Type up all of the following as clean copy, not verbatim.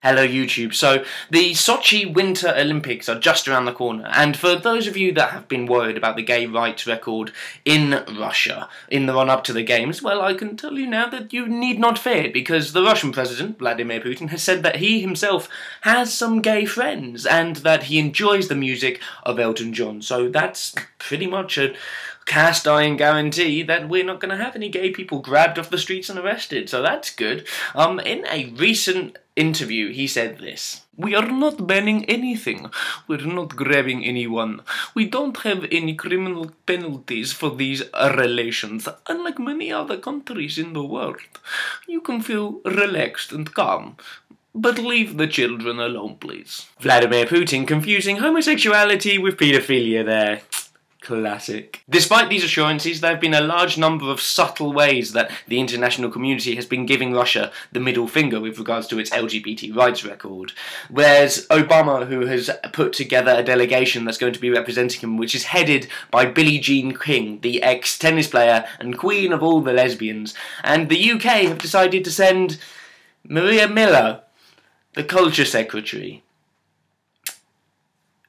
Hello YouTube. So the Sochi Winter Olympics are just around the corner, and for those of you that have been worried about the gay rights record in Russia in the run-up to the games, well, I can tell you now that you need not fear, because the Russian president, Vladimir Putin, has said that he himself has some gay friends and that he enjoys the music of Elton John. So that's pretty much a cast iron guarantee that we're not going to have any gay people grabbed off the streets and arrested, so that's good. In a recent interview, he said this: "We are not banning anything. We're not grabbing anyone. We don't have any criminal penalties for these relations. Unlike many other countries in the world, you can feel relaxed and calm. But leave the children alone, please." Vladimir Putin confusing homosexuality with paedophilia there. Classic. Despite these assurances, there have been a large number of subtle ways that the international community has been giving Russia the middle finger with regards to its LGBT rights record. There's Obama, who has put together a delegation that's going to be representing him, which is headed by Billie Jean King, the ex-tennis player and queen of all the lesbians. And the UK have decided to send Maria Miller, the culture secretary.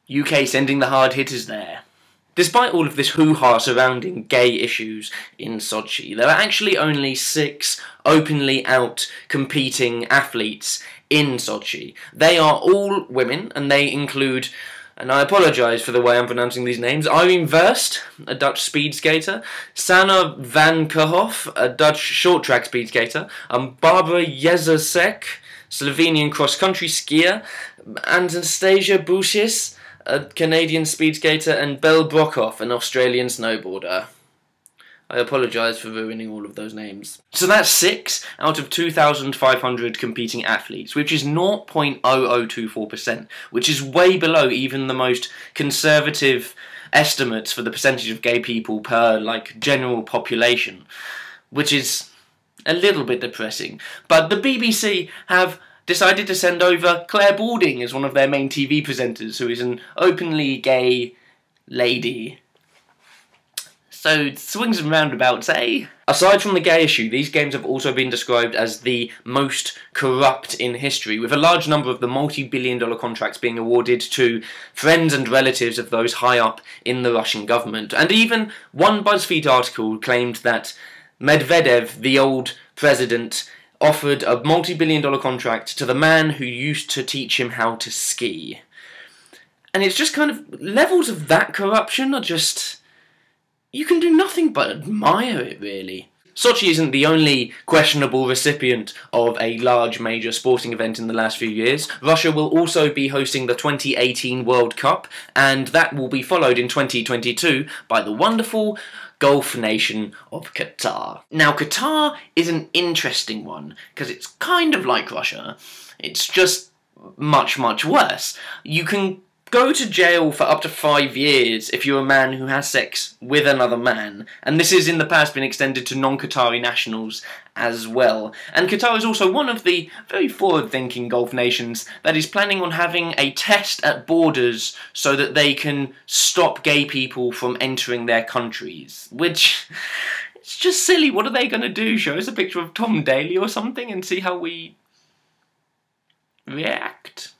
UK sending the hard hitters there. Despite all of this hoo-ha surrounding gay issues in Sochi, there are actually only 6 openly out competing athletes in Sochi. They are all women, and they include, and I apologise for the way I'm pronouncing these names, Irene Verst, a Dutch speed skater, Sanne van Kerkhoff, a Dutch short track speed skater, Barbara Jazza, Slovenian cross-country skier, Anastasia Bushis, a Canadian speed skater, and Belle Brockhoff, an Australian snowboarder. I apologise for ruining all of those names. So that's 6 out of 2,500 competing athletes, which is 0.0024%, which is way below even the most conservative estimates for the percentage of gay people per, general population, which is a little bit depressing. But the BBC have decided to send over Claire Balding as one of their main TV presenters, who is an openly gay lady. So, swings and roundabouts, eh? Aside from the gay issue, these games have also been described as the most corrupt in history, with a large number of the multi-billion-dollar contracts being awarded to friends and relatives of those high up in the Russian government. And even one BuzzFeed article claimed that Medvedev, the old president, offered a multi-billion-dollar contract to the man who used to teach him how to ski. And it's just kind of, levels of that corruption are just, you can do nothing but admire it, really. Sochi isn't the only questionable recipient of a large major sporting event in the last few years. Russia will also be hosting the 2018 World Cup, and that will be followed in 2022 by the wonderful Gulf nation of Qatar. Now, Qatar is an interesting one, because it's kind of like Russia. It's just much, much worse. You can go to jail for up to 5 years if you're a man who has sex with another man, and this has in the past been extended to non-Qatari nationals as well. And Qatar is also one of the very forward-thinking Gulf nations that is planning on having a test at borders so that they can stop gay people from entering their countries, which, it's just silly. What are they going to do? Show us a picture of Tom Daley or something and see how we react?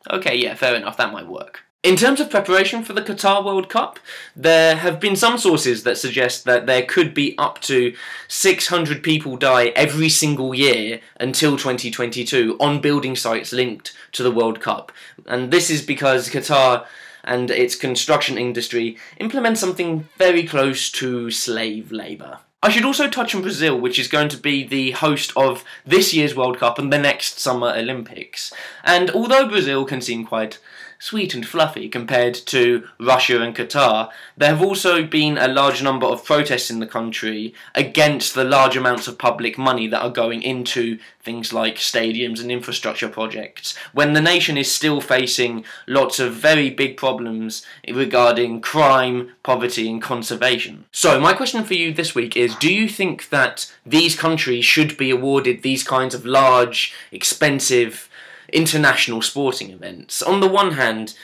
Okay, yeah, fair enough, that might work. In terms of preparation for the Qatar World Cup, there have been some sources that suggest that there could be up to 600 people die every single year until 2022 on building sites linked to the World Cup. And this is because Qatar and its construction industry implement something very close to slave labour. I should also touch on Brazil, which is going to be the host of this year's World Cup and the next Summer Olympics. And although Brazil can seem quite sweet and fluffy compared to Russia and Qatar, there have also been a large number of protests in the country against the large amounts of public money that are going into things like stadiums and infrastructure projects, when the nation is still facing lots of very big problems regarding crime, poverty and conservation. So my question for you this week is, do you think that these countries should be awarded these kinds of large, expensive, international sporting events? On the one hand,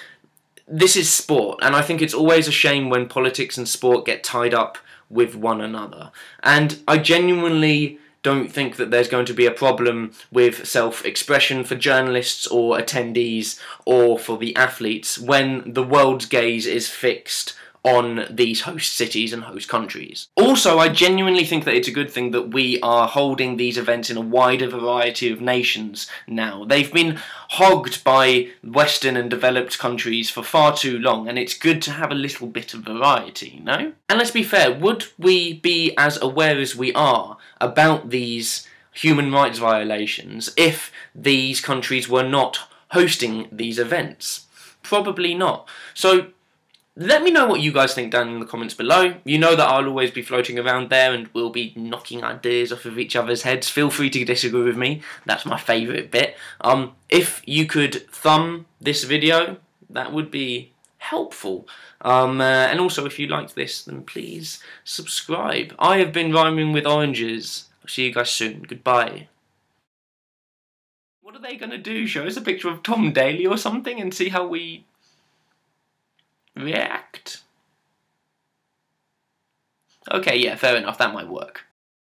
this is sport, and I think it's always a shame when politics and sport get tied up with one another. And I genuinely don't think that there's going to be a problem with self-expression for journalists or attendees or for the athletes when the world's gaze is fixed on these host cities and host countries. Also, I genuinely think that it's a good thing that we are holding these events in a wider variety of nations now. They've been hogged by Western and developed countries for far too long, and it's good to have a little bit of variety, no? And let's be fair, would we be as aware as we are about these human rights violations if these countries were not hosting these events? Probably not. So let me know what you guys think down in the comments below. You know that I'll always be floating around there and we'll be knocking ideas off of each other's heads. Feel free to disagree with me. That's my favourite bit. If you could thumb this video, that would be helpful. And also, if you liked this, then please subscribe. I have been Rhyming with Oranges. I'll see you guys soon. Goodbye. What are they going to do? Show us a picture of Tom Daley or something and see how we react? Okay, yeah, fair enough, that might work.